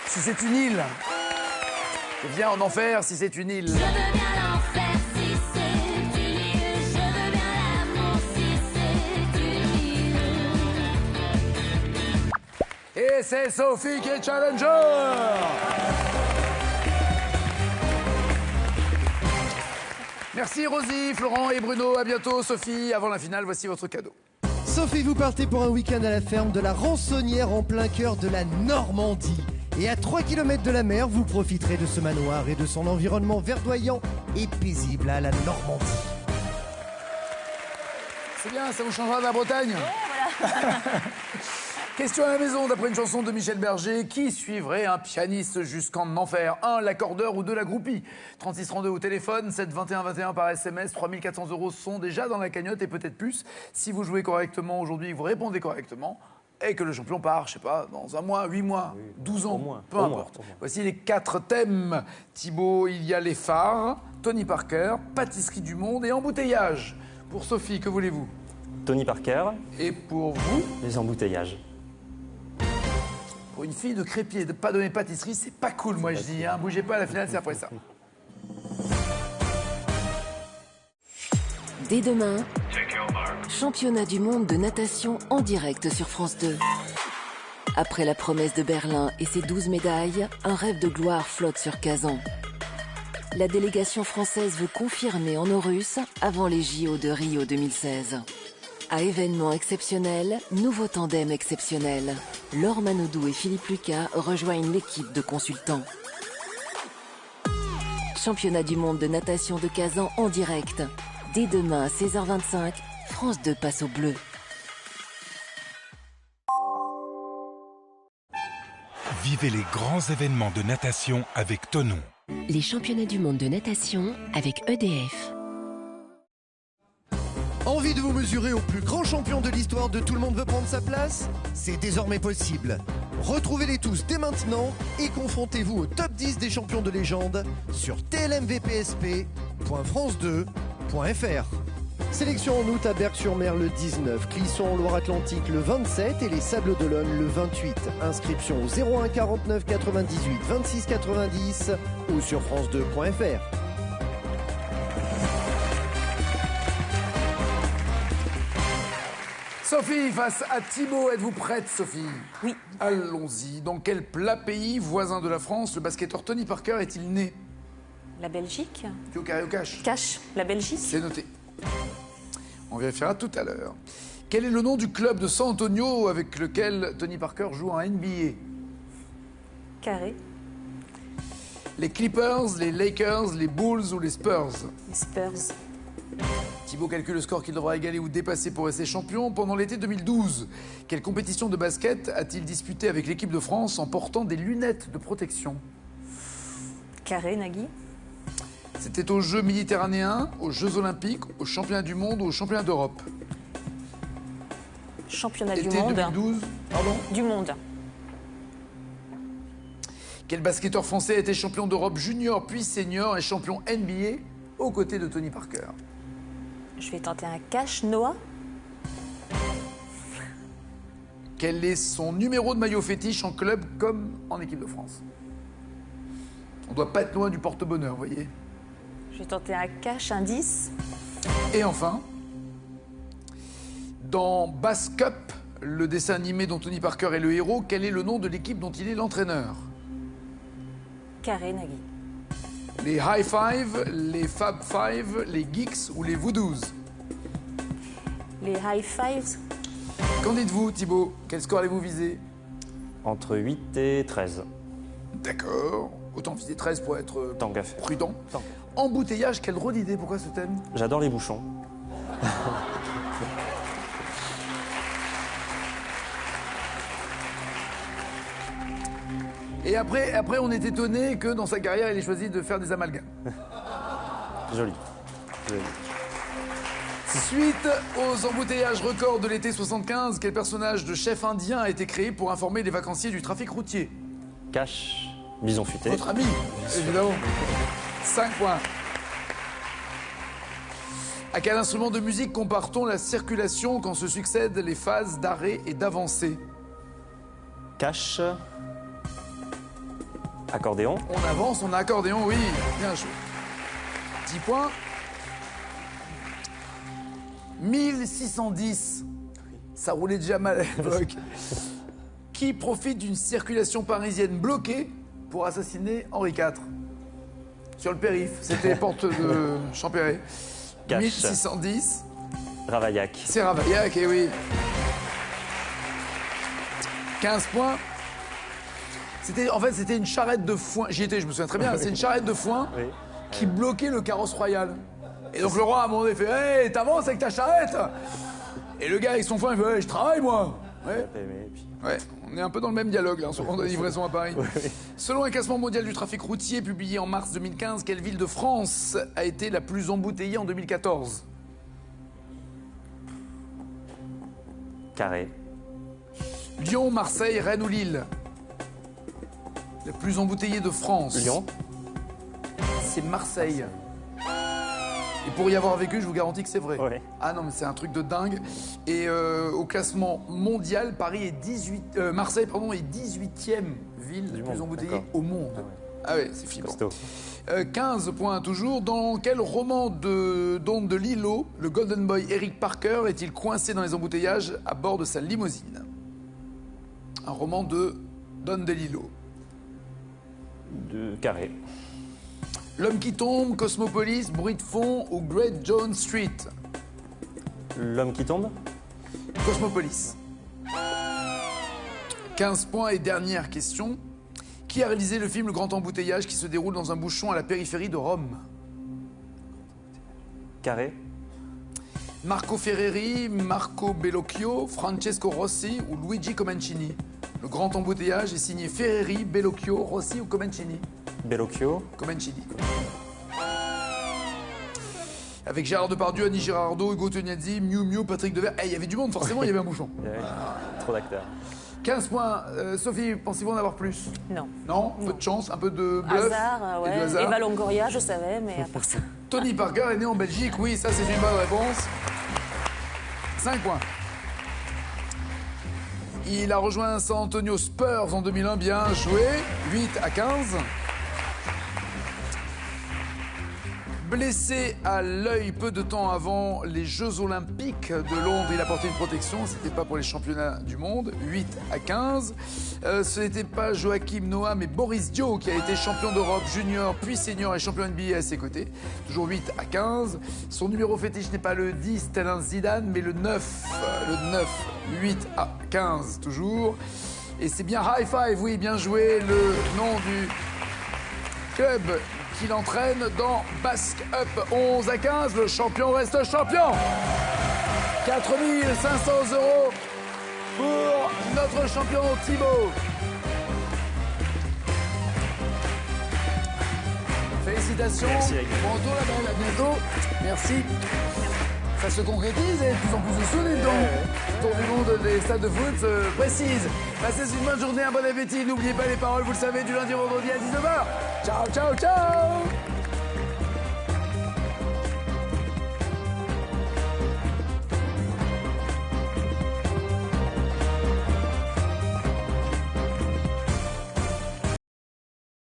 Si c'est une île, viens en enfer si c'est une île. Je veux bien l'enfer si c'est une île. Je veux bien l'amour si c'est une île. Et c'est Sophie qui est challenger. Merci Rosie, Florent et Bruno. À bientôt Sophie. Avant la finale, voici votre cadeau. Sophie, vous partez pour un week-end à la ferme de la Rançonnière en plein cœur de la Normandie. Et à 3 km de la mer, vous profiterez de ce manoir et de son environnement verdoyant et paisible à la Normandie. C'est bien, ça vous changera de la Bretagne. Voilà. Question à la maison, d'après une chanson de Michel Berger, qui suivrait un pianiste jusqu'en enfer? 1, l'accordeur ou 2, la groupie? 3632 au téléphone, 7 21 21 par SMS, 3400 € sont déjà dans la cagnotte et peut-être plus. Si vous jouez correctement aujourd'hui, vous répondez correctement, et que le champion part, je sais pas, dans un mois, 8 mois, 12 ans, peu importe. Voici les 4 thèmes. Thibaut, il y a les phares, Tony Parker, pâtisserie du monde et embouteillage. Pour Sophie, que voulez-vous? Tony Parker. Et pour vous? Les embouteillages. Pour une fille de crépier, de pas donner pâtisserie, c'est pas cool, moi je dis. Hein. Bougez pas, à la finale, c'est après ça. Dès demain, championnat du monde de natation en direct sur France 2. Après la promesse de Berlin et ses 12 médailles, un rêve de gloire flotte sur Kazan. La délégation française veut confirmer en eau russe avant les JO de Rio 2016. À événement exceptionnel, nouveau tandem exceptionnel. Laure Manodou et Philippe Lucas rejoignent l'équipe de consultants. Championnat du monde de natation de Kazan en direct. Dès demain à 16h25, France 2 passe au bleu. Vivez les grands événements de natation avec Tonon. Les championnats du monde de natation avec EDF. Envie de vous mesurer au plus grand champion de l'histoire de Tout le monde veut prendre sa place? C'est désormais possible. Retrouvez-les tous dès maintenant et confrontez-vous au top 10 des champions de légende sur tlmvpsp.france2.fr. Sélection en août à Berck-sur-Mer le 19, Clisson en Loire-Atlantique le 27 et les Sables d'Olonne le 28. Inscription au 01 49 98 26 90 ou sur france2.fr. Sophie face à Thibaut, êtes-vous prête Sophie? Oui. Allons-y. Dans quel plat pays voisin de la France le basketteur Tony Parker est-il né? La Belgique. Tu au carré au cash? Cash, la Belgique. C'est noté. On vérifiera tout à l'heure. Quel est le nom du club de San Antonio avec lequel Tony Parker joue en NBA? Carré. Les Clippers, les Lakers, les Bulls ou les Spurs? Les Spurs. Thibaut calcule le score qu'il devra égaler ou dépasser pour rester champion pendant l'été 2012. Quelle compétition de basket a-t-il disputé avec l'équipe de France en portant des lunettes de protection? Carré, Nagui. C'était aux Jeux méditerranéens, aux Jeux olympiques, aux championnats du monde ou aux championnats d'Europe? Championnat Été du monde. 2012, pardon? Du monde. Quel basketteur français a été champion d'Europe junior puis senior et champion NBA aux côtés de Tony Parker? Je vais tenter un cash, Noah. Quel est son numéro de maillot fétiche en club comme en équipe de France? On doit pas être loin du porte-bonheur, vous voyez. Je vais tenter un cash, un 10. Et enfin, dans Bass Cup, le dessin animé dont Tony Parker est le héros, quel est le nom de l'équipe dont il est l'entraîneur? Carré, Nagui. Les High Five, les Fab Five, les Geeks ou les Voodoos? Les High Fives. Qu'en dites-vous, Thibaut? Quel score allez-vous viser? Entre 8 et 13. D'accord. Autant viser 13 pour être Tant qu'à faire. prudent. Embouteillage, quelle drôle d'idée. Pourquoi ce thème? J'adore les bouchons. Et après, on est étonné que dans sa carrière, il ait choisi de faire des amalgames. Joli. Joli. Suite aux embouteillages records de l'été 75, quel personnage de chef indien a été créé pour informer les vacanciers du trafic routier? Cash, bison futé. Votre ami, évidemment. 5 points. À quel instrument de musique compare-t-on la circulation quand se succèdent les phases d'arrêt et d'avancée? Cash. Accordéon. On avance, on a accordéon, oui. Bien joué. 10 points. 1610. Ça roulait déjà mal à l'époque. Qui profite d'une circulation parisienne bloquée pour assassiner Henri IV? Sur le périph', c'était porte de Champéret. Cash. 1610. Ravaillac. C'est Ravaillac, eh oui. 15 points. En fait, c'était une charrette de foin. J'y étais, je me souviens très bien. C'est une charrette de foin qui bloquait le carrosse royal. Et donc le roi, à un moment donné, fait « Hey, t'avances avec ta charrette !» Et le gars, avec son foin, il fait « Hey, je travaille, moi !» Ouais. Ouais, on est un peu dans le même dialogue, là, en ce moment de livraison à Paris. Selon un classement mondial du trafic routier publié en mars 2015, quelle ville de France a été la plus embouteillée en 2014? Carré. Lyon, Marseille, Rennes ou Lille? La plus embouteillée de France. Lyon. C'est Marseille. Et pour y avoir vécu, je vous garantis que c'est vrai. Ouais. Ah non, mais c'est un truc de dingue. Et au classement mondial, Marseille est 18e ville la plus embouteillée au monde. Ah ouais, c'est flippant. 15 points toujours. Dans quel roman d'Onde de Lilo, le Golden Boy Eric Parker est-il coincé dans les embouteillages à bord de sa limousine? Un roman de Don DeLillo. De Carré. L'homme qui tombe, Cosmopolis, Bruit de fond ou Great Jones Street. L'homme qui tombe. Cosmopolis. 15 points et dernière question. Qui a réalisé le film Le Grand Embouteillage qui se déroule dans un bouchon à la périphérie de Rome? Carré. Marco Ferreri, Marco Bellocchio, Francesco Rossi ou Luigi Comencini. Le Grand Embouteillage est signé Ferreri, Bellocchio, Rossi ou Comencini. Bellocchio. Comencini. Avec Gérard Depardieu, Annie Girardot, Hugo Tognazzi, Miu Miu, Patrick Devers. Il y avait du monde, forcément, il y avait un bouchon. Trop d'acteurs. 15 points. Sophie, pensez-vous en avoir plus? Non. Non? Peu de chance, un peu de bluff. Hasard, et ouais. de hasard. Eva Longoria, je savais, mais à part ça. Tony Parker est né en Belgique. Oui, ça, c'est une bonne réponse. 5 points. Il a rejoint San Antonio Spurs en 2001. Bien joué. 8-15. Blessé à l'œil peu de temps avant les Jeux Olympiques de Londres, il a porté une protection. C'était pas pour les championnats du monde. 8-15. Ce n'était pas Joachim Noah, mais Boris Dio qui a été champion d'Europe junior, puis senior et champion NBA à ses côtés. Toujours 8-15. Son numéro fétiche n'est pas le 10, tel un Zidane, mais le 9. Le 9. 8-15 toujours. Et c'est bien High Five, oui, bien joué. Le nom du club qui l'entraîne dans Basque Up. 11-15, le champion reste champion. 4 500 € pour notre champion Thibaut. Félicitations. Merci, Aigle. Bon retour la belle, à bientôt. Merci. Ça se concrétise et de plus en plus de sous dedans. Le tour du monde des stades de foot se précise. Passez une bonne journée, un bon appétit. N'oubliez pas les paroles, vous le savez, du lundi au vendredi à 19h. Ciao, ciao, ciao.